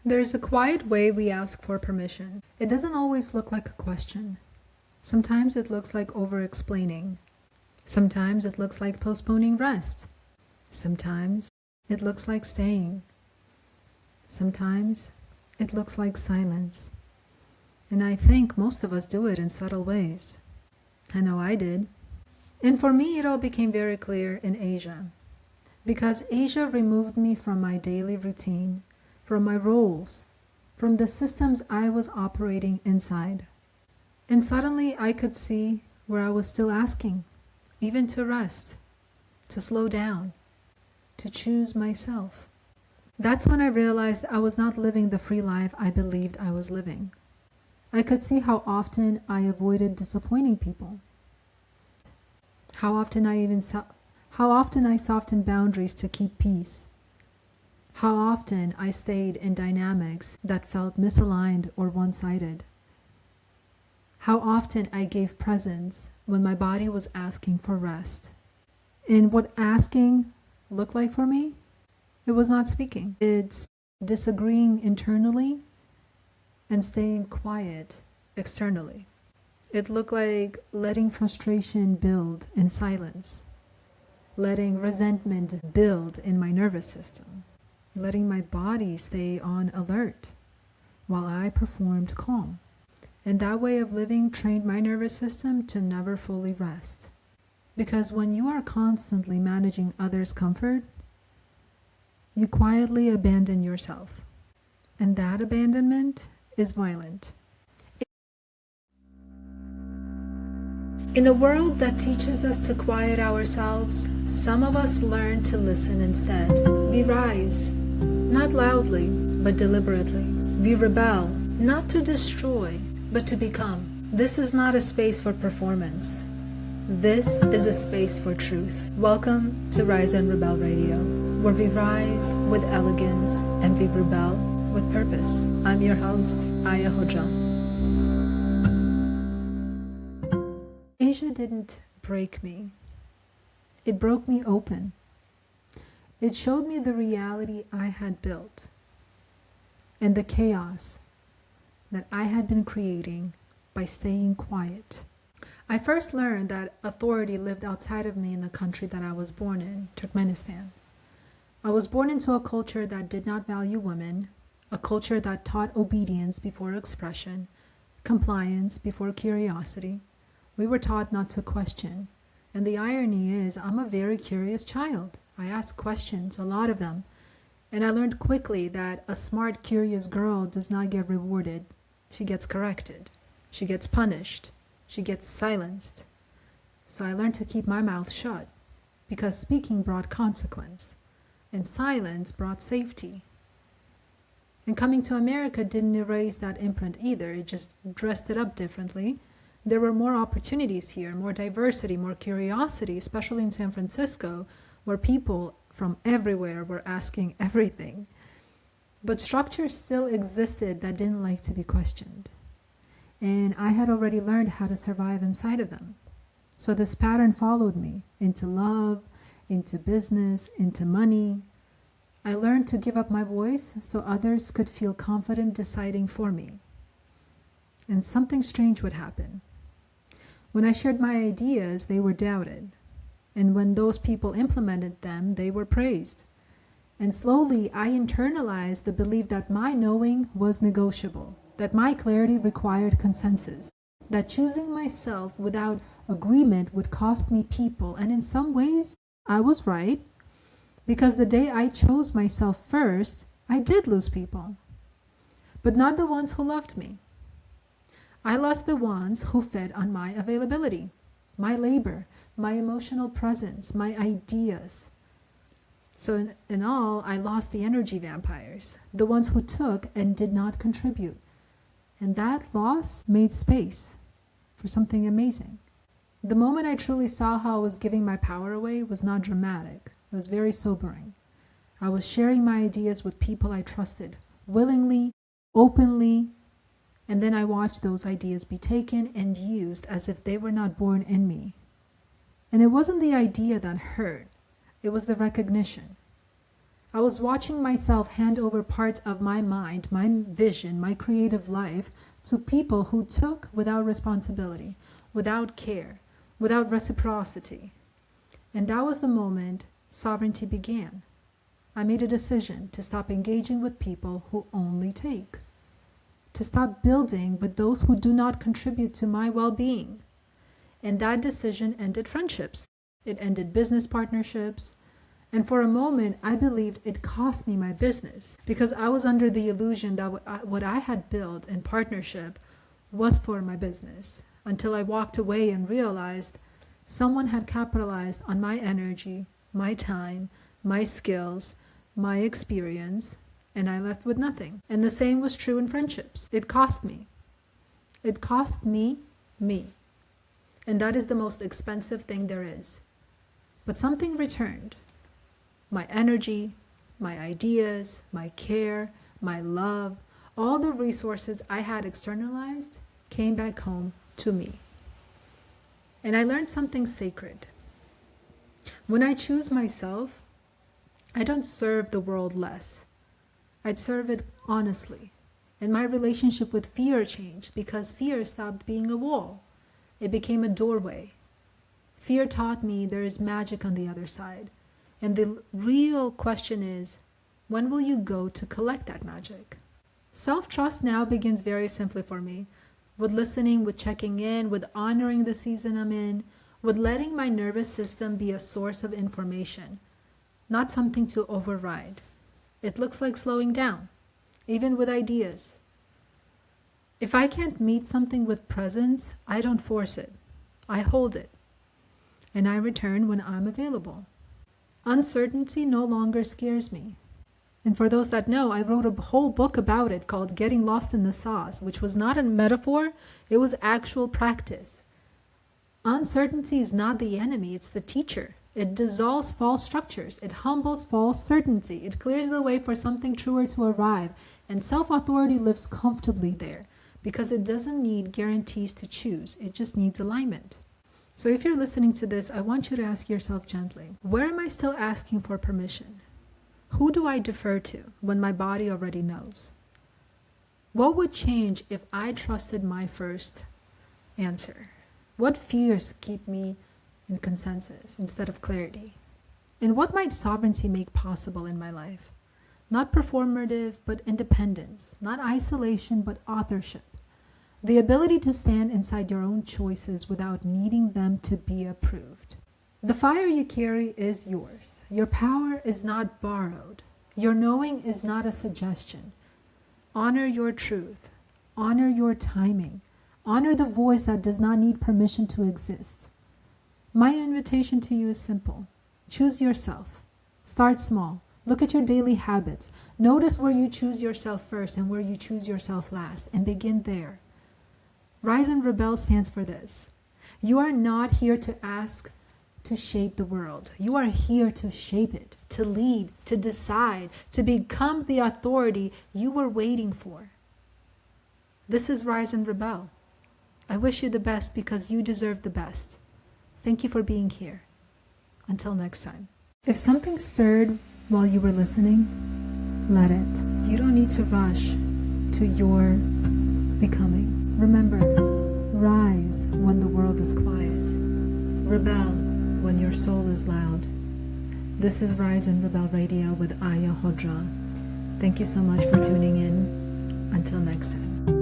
There's a quiet way we ask for permission. It doesn't always look like a question. Sometimes it looks like over-explaining. Sometimes it looks like postponing rest. Sometimes it looks like staying. Sometimes it looks like silence. And I think most of us do it in subtle ways. I know I did. And for me, it all became very clear in Asia. Because Asia removed me from my daily routine, from my roles, from the systems I was operating inside. And suddenly I could see where I was still asking, even to rest, to slow down, to choose myself. That's when I realized I was not living the free life I believed I was living. I could see how often I avoided disappointing people. How often I softened boundaries to keep peace. How often I stayed in dynamics that felt misaligned or one-sided. How often I gave presence when my body was asking for rest. And what asking looked like for me, it was not speaking. It's disagreeing internally and staying quiet externally. It looked like letting frustration build in silence, letting resentment build in my nervous system, letting my body stay on alert while I performed calm. And that way of living trained my nervous system to never fully rest. Because when you are constantly managing others' comfort, you quietly abandon yourself. And that abandonment is violent. In a world that teaches us to quiet ourselves, some of us learn to listen instead. We rise, not loudly, but deliberately. We rebel, not to destroy, but to become. This is not a space for performance. This is a space for truth. Welcome to Rise and Rebel Radio, where we rise with elegance and we rebel with purpose. I'm your host, Aya Hoja. Asia didn't break me. It broke me open. It showed me the reality I had built and the chaos that I had been creating by staying quiet. I first learned that authority lived outside of me in the country that I was born in, Turkmenistan. I was born into a culture that did not value women, a culture that taught obedience before expression, compliance before curiosity. We were taught not to question. And the irony is, I'm a very curious child. I ask questions, a lot of them. And I learned quickly that a smart, curious girl does not get rewarded. She gets corrected. She gets punished. She gets silenced. So I learned to keep my mouth shut, because speaking brought consequence, and silence brought safety. And coming to America didn't erase that imprint either. It just dressed it up differently. There were more opportunities here, more diversity, more curiosity, especially in San Francisco, where people from everywhere were asking everything. But structures still existed that didn't like to be questioned. And I had already learned how to survive inside of them. So this pattern followed me into love, into business, into money. I learned to give up my voice so others could feel confident deciding for me. And something strange would happen. When I shared my ideas, they were doubted. And when those people implemented them, they were praised. And slowly, I internalized the belief that my knowing was negotiable, that my clarity required consensus, that choosing myself without agreement would cost me people. And in some ways, I was right, because the day I chose myself first, I did lose people, but not the ones who loved me. I lost the ones who fed on my availability, my labor, my emotional presence, my ideas. So in all, I lost the energy vampires, the ones who took and did not contribute. And that loss made space for something amazing. The moment I truly saw how I was giving my power away was not dramatic. It was very sobering. I was sharing my ideas with people I trusted, willingly, openly, and then I watched those ideas be taken and used as if they were not born in me. And it wasn't the idea that hurt, it was the recognition. I was watching myself hand over parts of my mind, my vision, my creative life to people who took without responsibility, without care, without reciprocity. And that was the moment sovereignty began. I made a decision to stop engaging with people who only take, to stop building with those who do not contribute to my well-being. And that decision ended friendships. It ended business partnerships. And for a moment, I believed it cost me my business because I was under the illusion that what I had built in partnership was for my business, until I walked away and realized someone had capitalized on my energy, my time, my skills, my experience, and I left with nothing. And the same was true in friendships. It cost me. It cost me, me. And that is the most expensive thing there is. But something returned. My energy, my ideas, my care, my love, all the resources I had externalized came back home to me. And I learned something sacred. When I choose myself, I don't serve the world less. I'd serve it honestly. And my relationship with fear changed because fear stopped being a wall. It became a doorway. Fear taught me there is magic on the other side. And the real question is, when will you go to collect that magic? Self-trust now begins very simply for me, with listening, with checking in, with honoring the season I'm in, with letting my nervous system be a source of information, not something to override. It looks like slowing down, even with ideas. If I can't meet something with presence, I don't force it. I hold it. And I return when I'm available. Uncertainty no longer scares me. And for those that know, I wrote a whole book about it called Getting Lost in the Sauce, which was not a metaphor, it was actual practice. Uncertainty is not the enemy, it's the teacher. It dissolves false structures. It humbles false certainty. It clears the way for something truer to arrive. And self-authority lives comfortably there because it doesn't need guarantees to choose. It just needs alignment. So if you're listening to this, I want you to ask yourself gently, where am I still asking for permission? Who do I defer to when my body already knows? What would change if I trusted my first answer? What fears keep me in consensus instead of clarity? And what might sovereignty make possible in my life? Not performative, but independence. Not isolation, but authorship. The ability to stand inside your own choices without needing them to be approved. The fire you carry is yours. Your power is not borrowed. Your knowing is not a suggestion. Honor your truth. Honor your timing. Honor the voice that does not need permission to exist. My invitation to you is simple. Choose yourself. Start small. Look at your daily habits. Notice where you choose yourself first and where you choose yourself last, and begin there. Rise and Rebel stands for this. You are not here to ask to shape the world. You are here to shape it, to lead, to decide, to become the authority you were waiting for. This is Rise and Rebel. I wish you the best because you deserve the best. Thank you for being here. Until next time. If something stirred while you were listening, let it. You don't need to rush to your becoming. Remember, rise when the world is quiet. Rebel when your soul is loud. This is Rise and Rebel Radio with Aya Hodra. Thank you so much for tuning in. Until next time.